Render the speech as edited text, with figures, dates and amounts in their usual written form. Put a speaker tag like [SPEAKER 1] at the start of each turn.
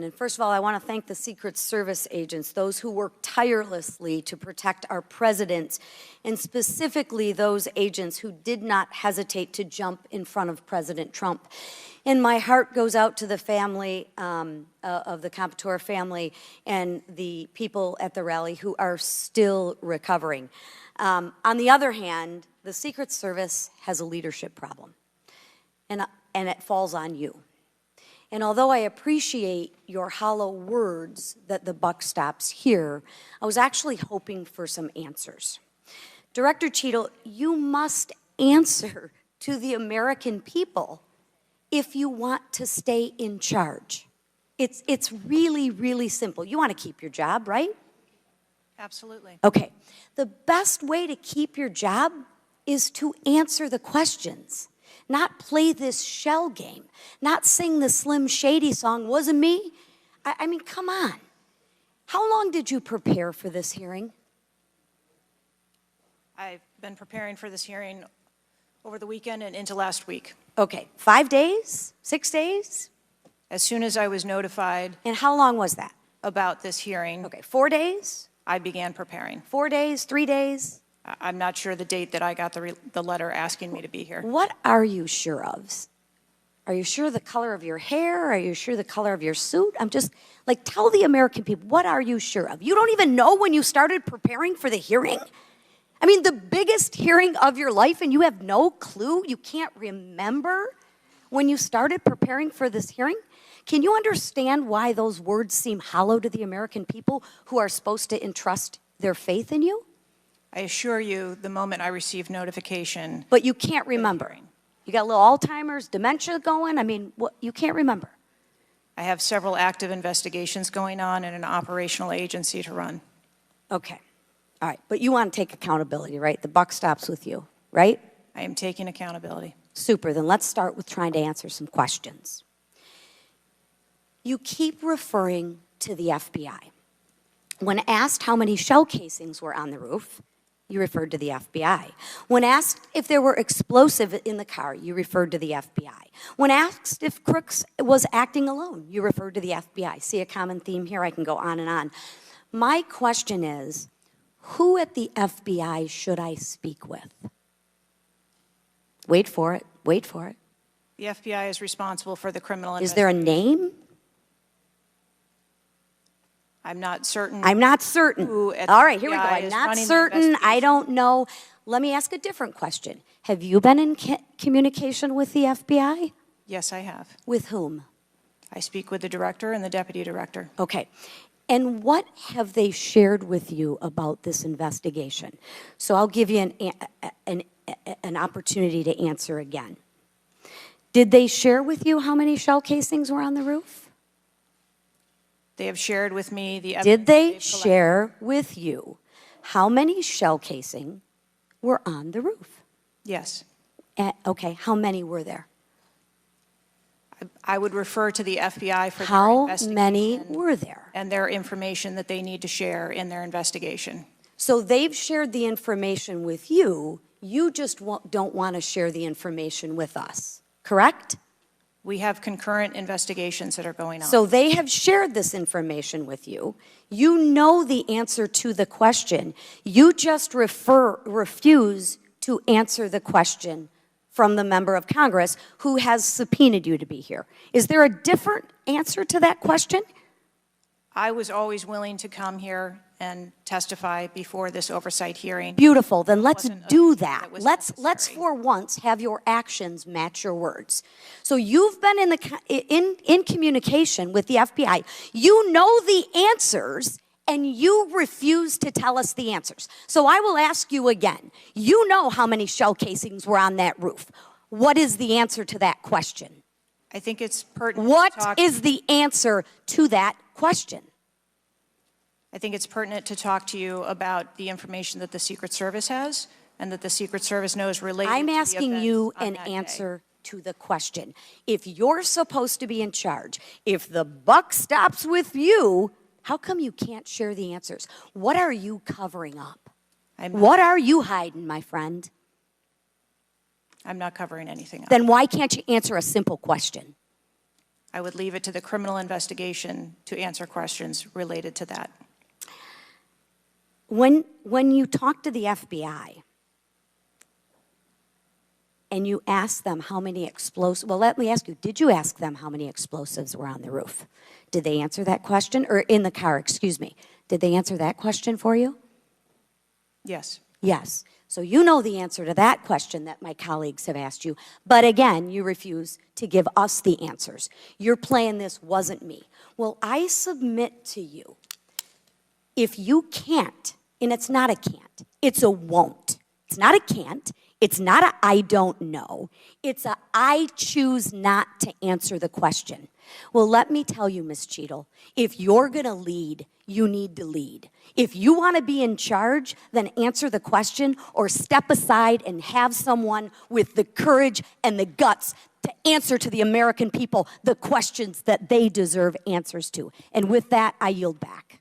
[SPEAKER 1] And first of all, I want to thank the Secret Service agents, those who work tirelessly to protect our president, and specifically those agents who did not hesitate to jump in front of President Trump. And my heart goes out to the family of the Comperatore family and the people at the rally who are still recovering. On the other hand, the Secret Service has a leadership problem, and it falls on you. And although I appreciate your hollow words that the buck stops here, I was actually hoping for some answers. Director Cheatle, you must answer to the American people if you want to stay in charge. It's really, really simple. You want to keep your job, right?
[SPEAKER 2] Absolutely.
[SPEAKER 1] Okay. The best way to keep your job is to answer the questions, not play this shell game, not sing the Slim Shady song, wasn't me? I mean, come on. How long did you prepare for this hearing?
[SPEAKER 2] I've been preparing for this hearing over the weekend and into last week.
[SPEAKER 1] Okay, 5 days, 6 days?
[SPEAKER 2] As soon as I was notified
[SPEAKER 1] And how long was that?
[SPEAKER 2] about this hearing,
[SPEAKER 1] Okay, 4 days?
[SPEAKER 2] I began preparing.
[SPEAKER 1] 4 days, 3 days?
[SPEAKER 2] I'm not sure the date that I got the letter asking me to be here.
[SPEAKER 1] What are you sure of? Are you sure the color of your hair? Are you sure the color of your suit? I'm just, like, tell the American people, what are you sure of? You don't even know when you started preparing for the hearing? I mean, the biggest hearing of your life, and you have no clue? You can't remember when you started preparing for this hearing? Can you understand why those words seem hollow to the American people who are supposed to entrust their faith in you?
[SPEAKER 2] I assure you, the moment I received notification.
[SPEAKER 1] But you can't remember. You got a little Alzheimer's, dementia going? I mean, what, you can't remember.
[SPEAKER 2] I have several active investigations going on and an operational agency to run.
[SPEAKER 1] Okay. All right. But you want to take accountability, right? The buck stops with you, right?
[SPEAKER 2] I am taking accountability.
[SPEAKER 1] Super. Then let's start with trying to answer some questions. You keep referring to the FBI. When asked how many shell casings were on the roof, you referred to the FBI. When asked if there were explosives in the car, you referred to the FBI. When asked if Crooks was acting alone, you referred to the FBI. See a common theme here? I can go on and on. My question is, who at the FBI should I speak with? Wait for it. Wait for it.
[SPEAKER 2] The FBI is responsible for the criminal
[SPEAKER 1] investigation. Is there a name?
[SPEAKER 2] I'm not certain.
[SPEAKER 1] I'm not certain. All right, here we go. I'm not certain. I don't know. Let me ask a different question. Have you been in communication with the FBI?
[SPEAKER 2] Yes, I have.
[SPEAKER 1] With whom?
[SPEAKER 2] I speak with the director and the deputy director.
[SPEAKER 1] Okay. And what have they shared with you about this investigation? So I'll give you an opportunity to answer again. Did they share with you how many shell casings were on the roof?
[SPEAKER 2] They have shared with me the evidence.
[SPEAKER 1] Did they share with you how many shell casing were on the roof?
[SPEAKER 2] Yes.
[SPEAKER 1] Okay, how many were there?
[SPEAKER 2] I would refer to the FBI for
[SPEAKER 1] how
[SPEAKER 2] their investigation.
[SPEAKER 1] How many were there?
[SPEAKER 2] And their information that they need to share in their investigation.
[SPEAKER 1] So they've shared the information with you. You just don't want to share the information with us, correct?
[SPEAKER 2] We have concurrent investigations that are going on.
[SPEAKER 1] So they have shared this information with you. You know the answer to the question. You just refuse to answer the question from the member of Congress who has subpoenaed you to be here. Is there a different answer to that question?
[SPEAKER 2] I was always willing to come here and testify before this oversight hearing.
[SPEAKER 1] Beautiful. Then let's do that. Let's for once have your actions match your words. So you've been in communication with the FBI. You know the answers, and you refuse to tell us the answers. So I will ask you again. You know how many shell casings were on that roof. What is the answer to that question?
[SPEAKER 2] I think it's pertinent.
[SPEAKER 1] What is the answer to that question?
[SPEAKER 2] I think it's pertinent to talk to you about the information that the Secret Service has and that the Secret Service knows related to the events on that day. I'm asking you
[SPEAKER 1] an answer to the question. If you're supposed to be in charge, if the buck stops with you, how come you can't share the answers? What are you covering up? What are you hiding, my friend?
[SPEAKER 2] I'm not covering anything up.
[SPEAKER 1] Then why can't you answer a simple question?
[SPEAKER 2] I would leave it to the criminal investigation to answer questions related to that.
[SPEAKER 1] When you talk to the FBI and you ask them how many explosives, well, let me ask you, did you ask them how many explosives were on the roof? Did they answer that question? Or in the car, excuse me. Did they answer that question for you?
[SPEAKER 2] Yes.
[SPEAKER 1] Yes. So you know the answer to that question that my colleagues have asked you. But again, you refuse to give us the answers. You're playing this wasn't me. Well, I submit to you, if you can't, and it's not a can't, it's a won't. It's not a can't. It's not a I don't know. It's a I choose not to answer the question. Well, let me tell you, Ms. Cheatle, if you're going to lead, you need to lead. If you want to be in charge, then answer the question or step aside and have someone with the courage and the guts to answer to the American people the questions that they deserve answers to. And with that, I yield back.